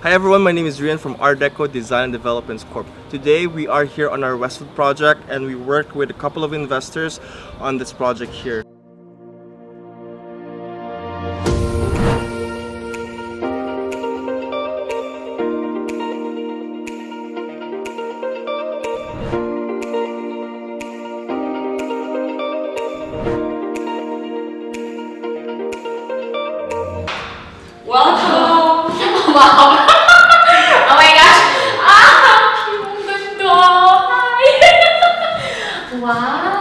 Hi everyone, my name is Rian from Art Deco Design and Developments Corp. Today we are here on our Westwood project and we work with a couple of investors on this project here. Welcome! Wow! Oh my gosh! Ang ganda! Hi! Wow!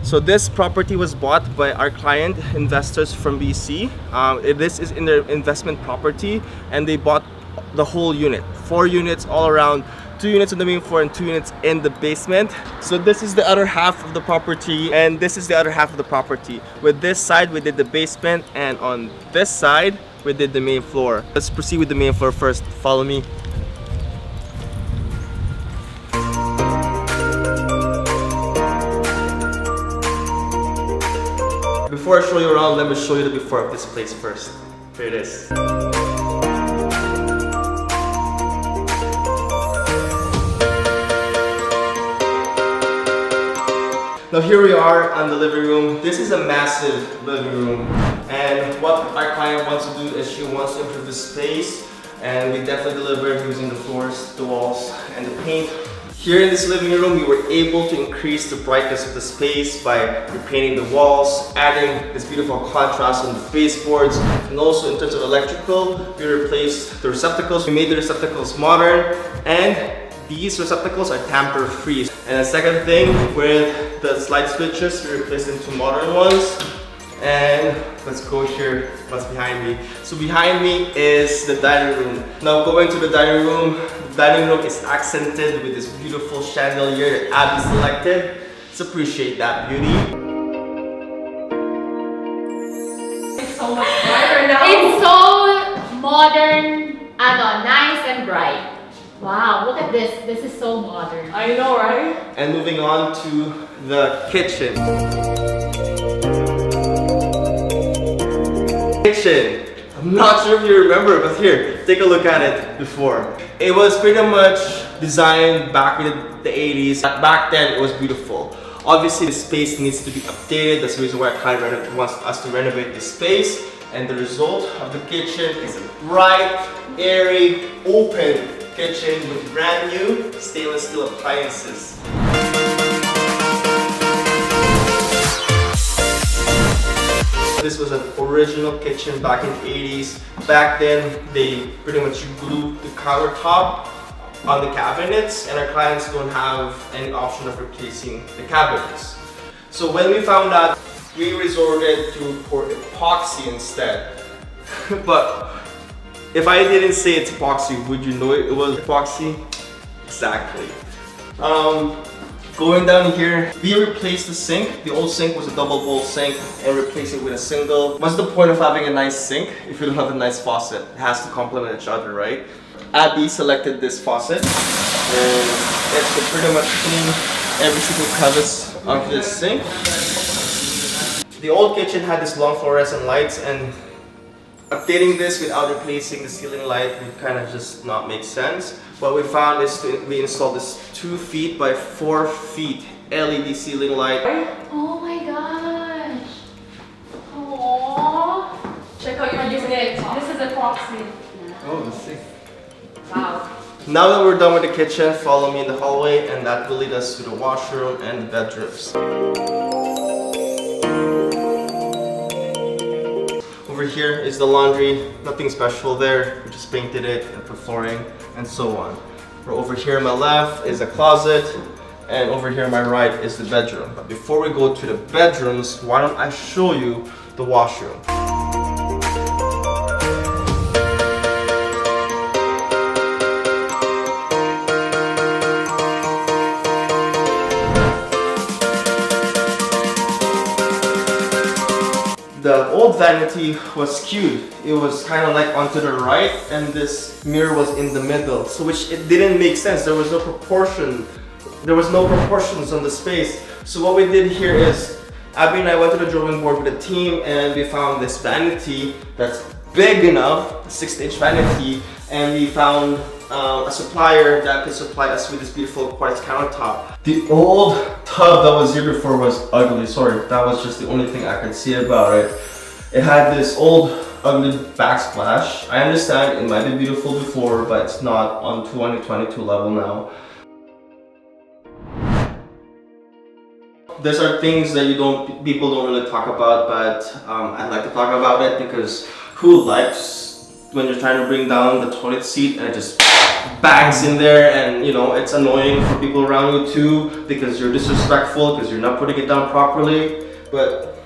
So this property was bought by our client investors from BC. This is in their investment property and they bought the whole unit. 4 units all around, 2 units on the main floor and 2 units in the basement. So this is the other half of the property and this is the other half of the property. With this side we did the basement and on this side we did the main floor. Let's proceed with the main floor first. Follow me. Before I show you around, let me show you the before of this place first. Here it is. Now here we are on the living room. This is a massive living room. And what our client wants to do is she wants to improve the space. And we definitely delivered using the floors, the walls, and the paint. Here in this living room, we were able to increase the brightness of the space by repainting the walls, adding this beautiful contrast on the baseboards, and also in terms of electrical, we replaced the receptacles. We made the receptacles modern, and these receptacles are tamper-free. And the second thing, with the slide switches, we replaced them to modern ones. And let's go here, what's behind me. So behind me is the dining room. Now going to the dining room is accented with this beautiful chandelier that Abby selected. Let's appreciate that beauty. It's so much brighter now. It's so modern, nice and bright. Wow, look at this. This is so modern. I know, right? And moving on to the kitchen. I'm not sure if you remember, but here, take a look at it before. It was pretty much designed back in the 80s. Back then, it was beautiful. Obviously, the space needs to be updated. That's the reason why our client wants us to renovate the space. And the result of the kitchen is a bright, airy, open kitchen with brand new stainless steel appliances. This was an original kitchen back in the 80s. Back then, they pretty much glued the countertop on the cabinets and our clients don't have any option of replacing the cabinets. So when we found out, we resorted to pour epoxy instead. But if I didn't say it's epoxy, would you know it was epoxy? Exactly. Going down here, we replaced the sink. The old sink was a double bowl sink and replaced it with a single. What's the point of having a nice sink if you don't have a nice faucet? It has to complement each other, right? Abby selected this faucet and it should pretty much clean every single crevice of this sink. The old kitchen had this long fluorescent lights and updating this without replacing the ceiling light would kind of just not make sense. What we found is we installed this 2 feet by 4 feet LED ceiling light. Oh my gosh! Aww! Check out your unit. This is epoxy. Oh, let's see. Wow. Now that we're done with the kitchen, follow me in the hallway and that will lead us to the washroom and the bedrooms. Over here is the laundry, nothing special there, we just painted it and put flooring and so on. Over here on my left is a closet and over here on my right is the bedroom. But before we go to the bedrooms, why don't I show you the washroom. the old vanity was skewed. It was kind of like onto the right, and this mirror was in the middle, so which it didn't make sense. There was no proportion. There was no proportions on the space. So what we did here is, Abby and I went to the drawing board with the team, and we found this vanity that's big enough, 6-inch vanity, and we found a supplier that could supply us with this beautiful quartz countertop. The old tub that was here before was ugly. Sorry, that was just the only thing I could see about it. It had this old ugly backsplash. I understand it might be beautiful before, but it's not on 2022 level now. These are things that people don't really talk about, but I'd like to talk about it, because who likes when you're trying to bring down the toilet seat and it just bangs in there, and you know, it's annoying for people around you too, because you're disrespectful because you're not putting it down properly. But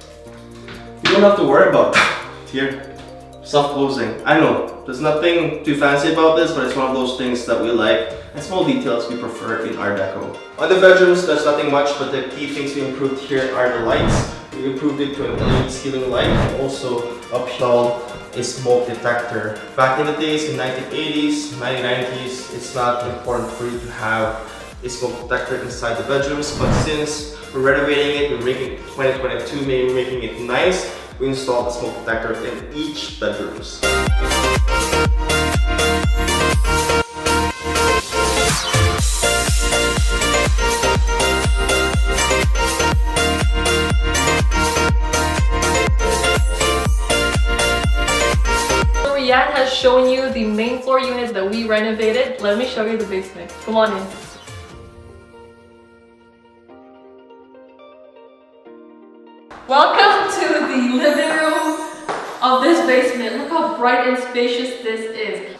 you don't have to worry about that here. Self-closing. I know there's nothing too fancy about this, but it's one of those things that we like, and small details we prefer in Art Deco. On the bedrooms, there's nothing much, but the key things we improved here are the lights. We improved it to an LED ceiling light, and also optional a smoke detector. Back in the days, in 1980s, 1990s, it's not important for you to have a smoke detector inside the bedrooms, but since we're renovating it, we're making it 2022, maybe making it nice, we installed a smoke detector in each bedrooms. Yan has shown you the main floor units that we renovated. Let me show you the basement. Come on in. Welcome to the living room of this basement. Look how bright and spacious this is.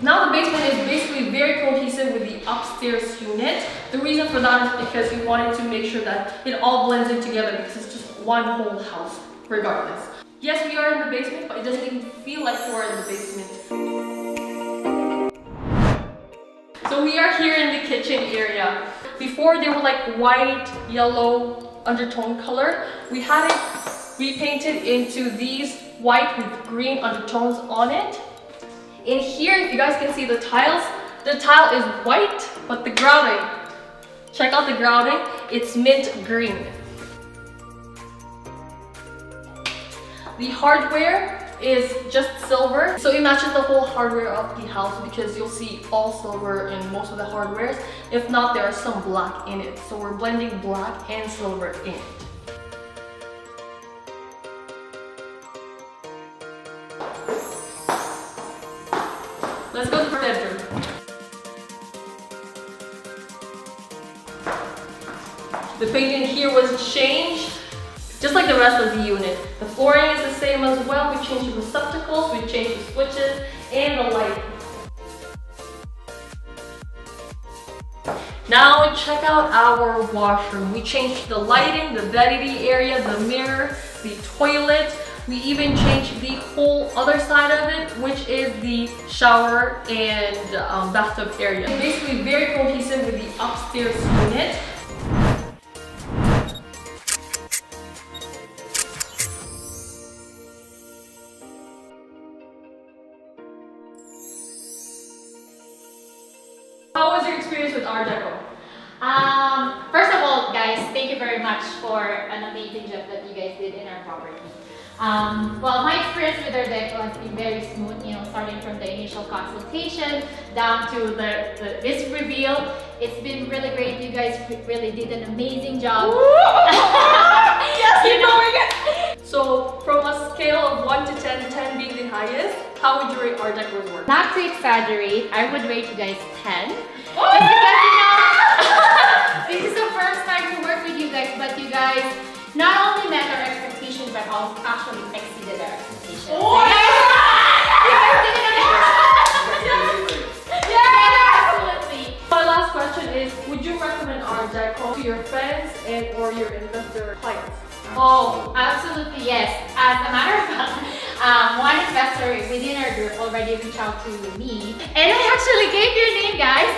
Now the basement is basically very cohesive with the upstairs unit. The reason for that is because we wanted to make sure that it all blends in together, because it's just one whole house regardless. Yes, we are in the basement, but it doesn't even feel like we're in the basement. So we are here in the kitchen area. Before they were like white, yellow, undertone color. We had it repainted into these white with green undertones on it. In here, if you guys can see the tiles is white, but the grouting, check out the grouting, it's mint green. The hardware is just silver, so it matches the whole hardware of the house, because you'll see all silver in most of the hardwares. If not, there are some black in it, so we're blending black and silver in it. Let's go to the bedroom. The paint in here was changed, just like the rest of the unit. The flooring is the same as well. We changed the receptacles, we changed the switches, and the light. Now check out our washroom. We changed the lighting, the vanity area, the mirror, the toilet. We even changed the whole other side of it, which is the shower and bathtub area. Basically very cohesive with the upstairs unit. How was your experience with Art Deco? First of all, guys, thank you very much for an amazing job that you guys did in our property. Well, my experience with Art Deco has been very smooth, you know, starting from the initial consultation down to this reveal. It's been really great. You guys really did an amazing job. Yes, you know. So, from a scale of 1 to 10, 10 being the highest, how would you rate Art Deco's work? Not to exaggerate, I would rate you guys 10. Oh! Just because, you know, this is the first time to work with you guys, but you guys not only met our expectations, but also actually exceeded our expectations. Oh! You guys did it amazing. Yeah, absolutely. My last question is, would you recommend Art Deco to your friends and or your investor clients? Oh, absolutely yes. As a matter of fact, one investor within our group already reached out to me, and I actually gave your name, guys.